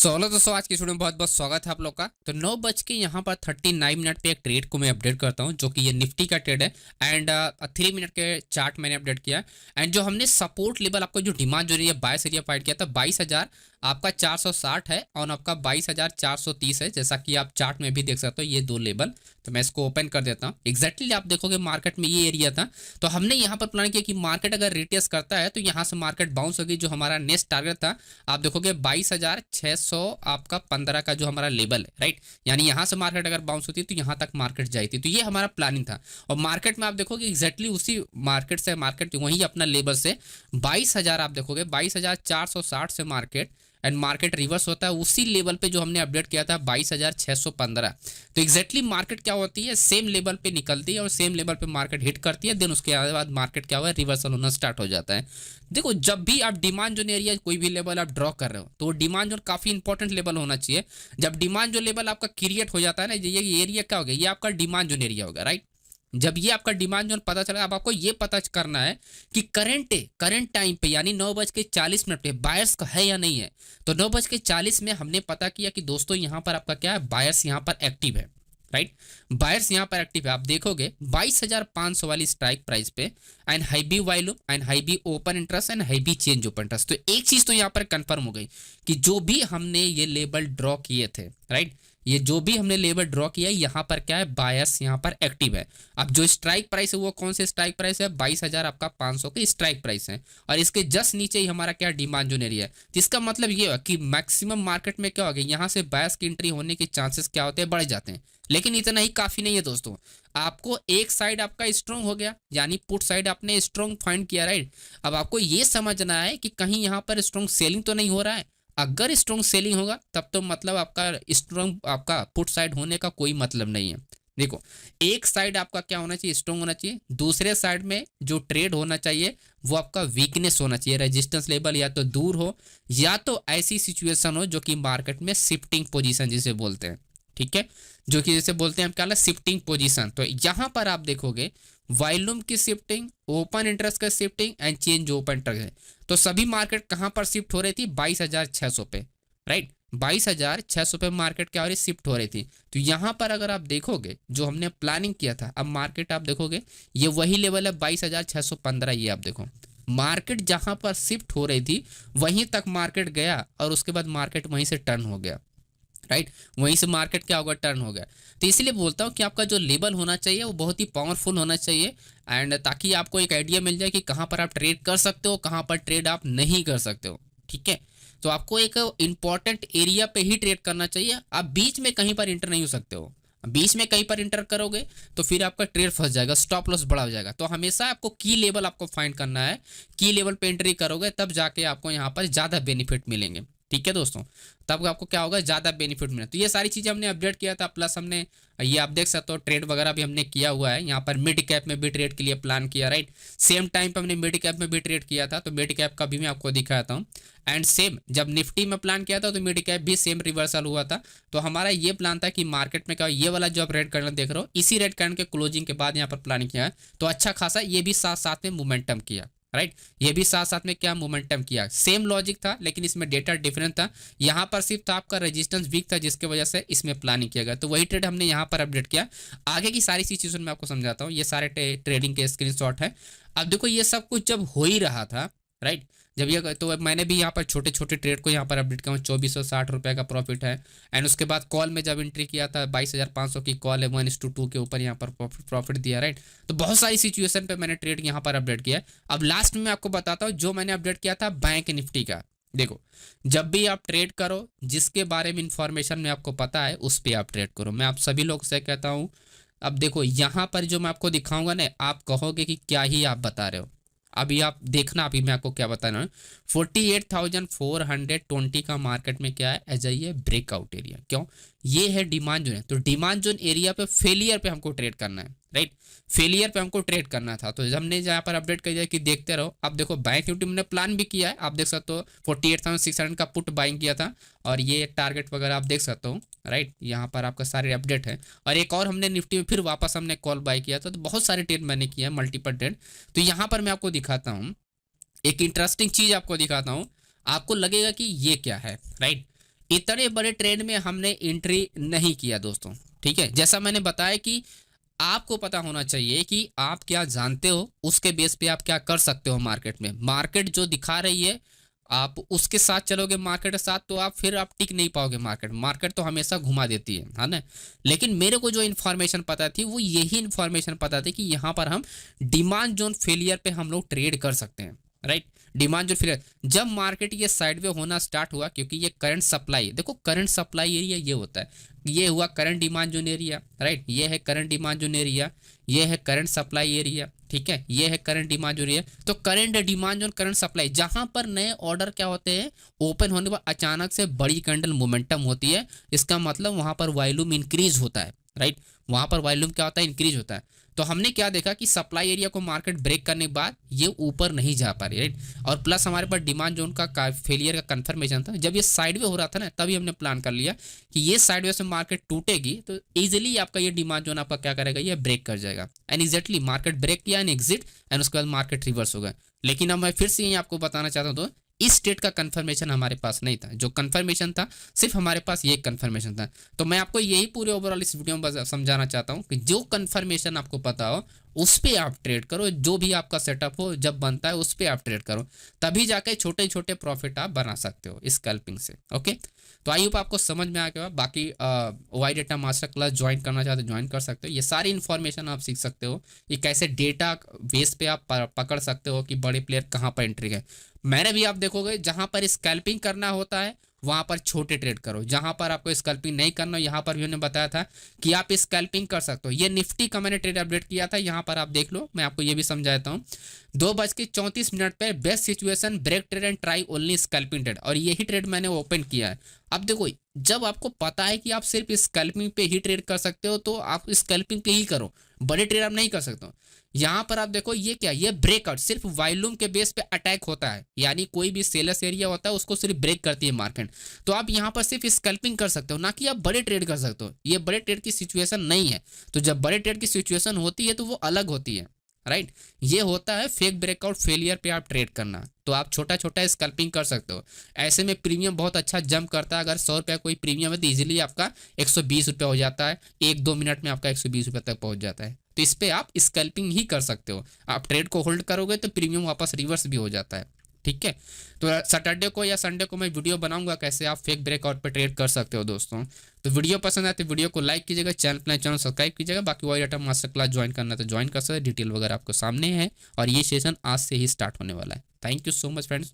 दोस्तों आज की वीडियो में बहुत बहुत स्वागत है आप लोग का। तो 9 बज के यहाँ पर 39 मिनट पे एक ट्रेड को मैं अपडेट करता हूँ, जो कि ये निफ्टी का ट्रेड है। एंड 3 मिनट के चार्ट मैंने अपडेट किया। एंड जो हमने सपोर्ट लेवल आपको जो डिमांड जो है बायस एरिया फाइट किया था 22,000 आपका 460 है और आपका 22,430 है, जैसा कि आप चार्ट में भी देख सकते हो ये दो लेवल। तो मैं इसको ओपन कर देता हूँ। एग्जैक्टली आप देखोगे मार्केट में ये एरिया था। तो हमने यहाँ पर प्लान किया कि मार्केट अगर रिटेस्ट करता है तो यहाँ से मार्केट बाउंस होगी। जो हमारा नेक्स्ट टारगेट था आप देखोगे 22,600 आपका 15 का जो हमारा लेवल है, राइट। यानी यहाँ से मार्केट अगर बाउंस होती तो यहाँ तक मार्केट जाती। तो ये हमारा प्लानिंग था और मार्केट में आप देखोगे एग्जैक्टली उसी मार्केट से मार्केट वही अपना लेवल से 22,000 आप देखोगे 22,460 से मार्केट एंड मार्केट रिवर्स होता है उसी लेवल पे जो हमने अपडेट किया था 22,615। तो एग्जैक्टली मार्केट क्या होती है, सेम लेवल पे निकलती है और सेम लेवल पे मार्केट हिट करती है। देन उसके बाद मार्केट क्या हुआ है, रिवर्सल होना स्टार्ट हो जाता है। देखो जब भी आप डिमांड जोन एरिया कोई भी लेवल आप ड्रॉ कर रहे हो तो डिमांड जोन काफी इंपॉर्टेंट लेवल होना चाहिए। जब डिमांड जो लेवल आपका क्रिएट हो जाता है ना, ये एरिया क्या हो गया, ये आपका डिमांड जोन एरिया होगा, राइट। जब ये आपका डिमांड जोन पता चला, अब आपको ये पता करना है कि करंट टाइम पे यानी 9:40 पे बायर्स का है या नहीं है। तो 9:40 में हमने पता किया कि दोस्तों यहाँ पर आपका क्या है, बायर्स यहाँ पर एक्टिव है, राइट। बायर्स यहाँ पर एक्टिव है। आप देखोगे 22,500 वाली स्ट्राइक प्राइस पे and high B volume and high B open interest and high B change open interest. तो एक चीज तो यहाँ पर कंफर्म हो गई कि जो भी हमने ये लेबल ड्रॉ किए थे, राइट, ये जो भी हमने लेवल ड्रॉ किया है यहाँ पर क्या है, बायस यहाँ पर एक्टिव है। अब जो स्ट्राइक प्राइस है वो कौन से स्ट्राइक प्राइस है, 22,000 आपका 500 की स्ट्राइक प्राइस है और इसके जस्ट नीचे ही हमारा क्या डिमांड जोन एरिया है। तो इसका मतलब ये है कि मैक्सिमम मार्केट में क्या हो गया, यहाँ से बायस की एंट्री होने के चांसेस क्या होते हैं, बढ़ जाते हैं। लेकिन इतना ही काफी नहीं है दोस्तों। आपको एक साइड आपका स्ट्रॉन्ग हो गया यानी पुट साइड आपने स्ट्रॉन्ग फाइंड किया, राइट। अब आपको ये समझना है कि कहीं यहाँ पर स्ट्रॉन्ग सेलिंग तो नहीं हो रहा है। अगर स्ट्रॉन्ग सेलिंग होगा तब तो मतलब आपका स्ट्रॉन्ग आपका पुट साइड होने का कोई मतलब नहीं है। देखो एक साइड आपका क्या होना चाहिए, स्ट्रॉन्ग होना चाहिए। दूसरे साइड में जो ट्रेड होना चाहिए वो आपका वीकनेस होना चाहिए। रेजिस्टेंस लेवल या तो दूर हो या तो ऐसी सिचुएशन हो जो कि मार्केट में शिफ्टिंग पोजीशन जिसे बोलते हैं, ठीक है, जो कि जैसे बोलते हैं हम क्या, शिफ्टिंग पोजीशन। तो यहां पर आप देखोगे वॉल्यूम की शिफ्टिंग, ओपन इंटरेस्ट का shifting and change open interest. तो सभी मार्केट कहां पर शिफ्ट हो रही थी, 22,600 पे, राइट। 22,600 पे मार्केट क्या हो रही, शिफ्ट हो रही थी। तो यहां पर अगर आप देखोगे जो हमने प्लानिंग किया था, अब मार्केट आप देखोगे ये वही लेवल है 22,615। ये आप देखो मार्केट जहां पर शिफ्ट हो रही थी वहीं तक मार्केट गया और उसके बाद मार्केट वहीं से टर्न हो गया, राइट। वहीं से मार्केट क्या होगा, टर्न हो गया। तो इसलिए बोलता हूँ कि आपका जो लेवल होना चाहिए वो बहुत ही पावरफुल होना चाहिए एंड ताकि आपको एक आइडिया मिल जाए कि कहाँ पर आप ट्रेड कर सकते हो, कहाँ पर ट्रेड आप नहीं कर सकते हो, ठीक है। तो आपको एक इंपॉर्टेंट एरिया पे ही ट्रेड करना चाहिए। आप बीच में कहीं पर इंटर नहीं हो सकते हो। बीच में कहीं पर इंटर करोगे तो फिर आपका ट्रेड फंस जाएगा, स्टॉप लॉस बढ़ा हो जाएगा। तो हमेशा आपको की लेवल आपको फाइंड करना है। की लेवल पे एंट्री करोगे तब जाके आपको यहाँ पर ज्यादा बेनिफिट मिलेंगे, ठीक है दोस्तों। तब आपको क्या होगा, ज्यादा बेनिफिट मिले। तो ये सारी चीजें हमने अपडेट किया था, प्लस हमने ये आप देख सकते हो ट्रेड वगैरह भी हमने किया हुआ है। यहाँ पर मिड कैप में भी ट्रेड के लिए प्लान किया, राइट। सेम टाइम पे हमने मिड कैप में भी ट्रेड किया था, तो मिड कैप का भी मैं आपको दिखाता हूँ। एंड सेम जब निफ्टी में प्लान किया था तो मिड कैप भी सेम रिवर्सल हुआ था। तो हमारा ये प्लान था कि मार्केट में क्या, ये वाला जो आप रेड करना देख रहे हो इसी रेड करने के क्लोजिंग के बाद यहाँ पर प्लानिंग किया है। तो अच्छा खासा ये भी साथ साथ में मोमेंटम किया, राइट। ये भी साथ साथ में क्या मोमेंटम किया, सेम लॉजिक था लेकिन इसमें डेटा डिफरेंट था। यहाँ पर सिर्फ था आपका रेजिस्टेंस वीक था जिसकी वजह से इसमें प्लानिंग किया गया। तो वही ट्रेड हमने यहाँ पर अपडेट किया। आगे की सारी सिचुएशन मैं आपको समझाता हूँ। ये सारे ट्रेडिंग के स्क्रीनशॉट है। अब देखो ये सब कुछ जब हो ही रहा था, राइट, जब ये तो मैंने भी यहाँ पर छोटे छोटे ट्रेड को यहाँ पर अपडेट किया। 2460 रुपये का प्रॉफिट है। एंड उसके बाद कॉल में जब एंट्री किया था 22,500 की कॉल है, 1:2 के ऊपर यहाँ पर प्रॉफिट दिया, राइट। तो बहुत सारी सिचुएशन पे मैंने ट्रेड यहाँ पर अपडेट किया। अब लास्ट में मैं आपको बताता हूँ जो मैंने अपडेट किया था बैंक निफ्टी का। देखो जब भी आप ट्रेड करो जिसके बारे में इंफॉर्मेशन में आपको पता है उस पर आप ट्रेड करो। मैं आप सभी लोग से कहता हूँ। अब देखो यहाँ पर जो मैं आपको दिखाऊंगा ना, आप कहोगे कि क्या ही आप बता रहे हो। अभी आप देखना, अभी मैं आपको क्या बता रहा हूँ। 48,420 का मार्केट में क्या है, एज ये ब्रेकआउट एरिया। क्यों, ये है डिमांड जोन है। तो डिमांड जोन एरिया पे फेलियर पे हमको ट्रेड करना है, राइट। फेलियर पे हमको ट्रेड करना था। तो हमने यहाँ पर अपडेट कर दिया कि देखते रहो। अब देखो बैंक निफ्टी ने प्लान भी किया है, आप देख सकते हो 48,600 का पुट बाइंग किया था और ये टारगेट वगैरह आप देख सकते हो, राइट। यहाँ पर आपका सारे अपडेट है। और एक और हमने निफ्टी में फिर वापस हमने कॉल बाय किया था। तो बहुत सारे ट्रेड मैंने किया है, मल्टीपल ट्रेड। तो यहाँ पर मैं आपको दिखाता हूँ एक इंटरेस्टिंग चीज आपको दिखाता हूँ। आपको लगेगा कि ये क्या है, राइट। इतने बड़े ट्रेड में हमने एंट्री नहीं किया दोस्तों। ठीक है, जैसा मैंने बताया कि आपको पता होना चाहिए कि आप क्या जानते हो, उसके बेस पे आप क्या कर सकते हो मार्केट में। मार्केट जो दिखा रही है आप उसके साथ चलोगे, मार्केट के साथ, तो आप फिर आप टिक नहीं पाओगे। मार्केट मार्केट तो हमेशा घुमा देती है ना। लेकिन मेरे को जो इन्फॉर्मेशन पता थी वो यही इन्फॉर्मेशन पता थी कि यहाँ पर हम डिमांड जोन फेलियर पे हम लोग ट्रेड कर सकते हैं, राइट। डिमांड जोन फेलियर जब मार्केट ये साइडवे होना स्टार्ट हुआ, क्योंकि ये करंट सप्लाई, देखो करंट सप्लाई एरिया ये होता है, ये हुआ current demand zone area, right. ये है करंट डिमांड जोन एरिया, ये है करंट सप्लाई एरिया, ठीक है, ये है करंट डिमांड जोन एरिया। तो current demand zone, current supply, जहां पर नए ऑर्डर क्या होते हैं, ओपन होने पर अचानक से बड़ी कैंडल मोमेंटम होती है, इसका मतलब वहां पर वॉल्यूम इंक्रीज होता है, राइट। वहां पर वॉल्यूम क्या होता है, इंक्रीज होता है। तो हमने क्या देखा कि सप्लाई एरिया को मार्केट ब्रेक करने के बाद ये ऊपर नहीं जा पा रही, राइट। और प्लस हमारे पास डिमांड जोन का फेलियर का कंफर्मेशन था। जब ये साइडवे हो रहा था ना, तभी हमने प्लान कर लिया कि ये साइडवे से मार्केट टूटेगी तो इजीली आपका ये डिमांड जोन आपका क्या करेगा, ये ब्रेक कर जाएगा। एंड एग्जैक्टली मार्केट ब्रेक किया एंड एग्जिट, एंड उसके बाद मार्केट रिवर्स हो गया। लेकिन अब मैं फिर से यही आपको बताना चाहता हूँ, तो इस स्टेट का कंफर्मेशन हमारे पास नहीं था। जो कंफर्मेशन था सिर्फ हमारे पास ये कंफर्मेशन था। तो मैं आपको यही पूरे ओवरऑल इस वीडियो में समझाना चाहता हूँ कि जो कंफर्मेशन आपको पता हो उस पे आप ट्रेड करो, जो भी आपका सेटअप हो जब बनता है उस पे आप ट्रेड करो, तभी जाके छोटे छोटे प्रॉफिट आप बना सकते हो स्कैल्पिंग से। ओके, तो आई होप आपको समझ में आ गया। बाकी Y data master class join करना चाहते हो ज्वाइन कर सकते हो। ये सारी इन्फॉर्मेशन आप सीख सकते हो कि कैसे डेटा बेस पे आप पकड़ सकते हो कि बड़े प्लेयर कहाँ पर एंट्री है। मैंने भी आप देखोगे जहां पर स्कैल्पिंग करना होता है वहां पर छोटे ट्रेड करो, जहां पर आपको स्कैल्पिंग नहीं करना, यहाँ पर भी मैंने बताया था कि आप स्कैल्पिंग कर सकते हो। ये निफ्टी का मैंने ट्रेड अपडेट किया था, यहाँ पर आप देख लो, मैं आपको ये भी समझाता हूँ। 2:34 पे best situation break trade and try only scalping trade, और यही ट्रेड मैंने ओपन किया है। अब देखो, जब आपको पता है कि आप सिर्फ स्कैल्पिंग पे ही ट्रेड कर सकते हो तो आप स्कैल्पिंग पे ही करो, बड़े ट्रेड आप नहीं कर सकते हो। यहाँ पर आप देखो ये क्या, ये ब्रेकआउट सिर्फ वॉल्यूम के बेस पे अटैक होता है, यानी कोई भी सेलर्स एरिया होता है उसको सिर्फ ब्रेक करती है मार्केट। तो आप यहाँ पर सिर्फ स्कैल्पिंग कर सकते हो, ना कि आप बड़े ट्रेड कर सकते हो। ये बड़े ट्रेड की सिचुएशन नहीं है। तो जब बड़े ट्रेड की सिचुएशन होती है तो वो अलग होती है, राइट। ये होता है फेक ब्रेकआउट फेलियर पे आप ट्रेड करना, तो आप छोटा छोटा स्कैल्पिंग कर सकते हो। ऐसे में प्रीमियम बहुत अच्छा जंप करता है। अगर 100 रुपया कोई प्रीमियम है तो इजीली आपका 120 रुपया हो जाता है, 1-2 मिनट में आपका 120 रुपये तक पहुंच जाता है। तो इस पे आप स्कैल्पिंग ही कर सकते हो। आप ट्रेड को होल्ड करोगे तो प्रीमियम वापस रिवर्स भी हो जाता है, ठीक है। तो सैटरडे को या संडे को मैं वीडियो बनाऊंगा कैसे आप फेक ब्रेकआउट पे ट्रेड कर सकते हो दोस्तों। तो वीडियो पसंद आए तो वीडियो को लाइक कीजिएगा, चैनल सब्सक्राइब कीजिएगा। बाकी Y data master class join करना तो ज्वाइन कर सकते, डिटेल वगैरह आपको सामने है, और ये सेशन आज से ही स्टार्ट होने वाला है। Thank you so much friends.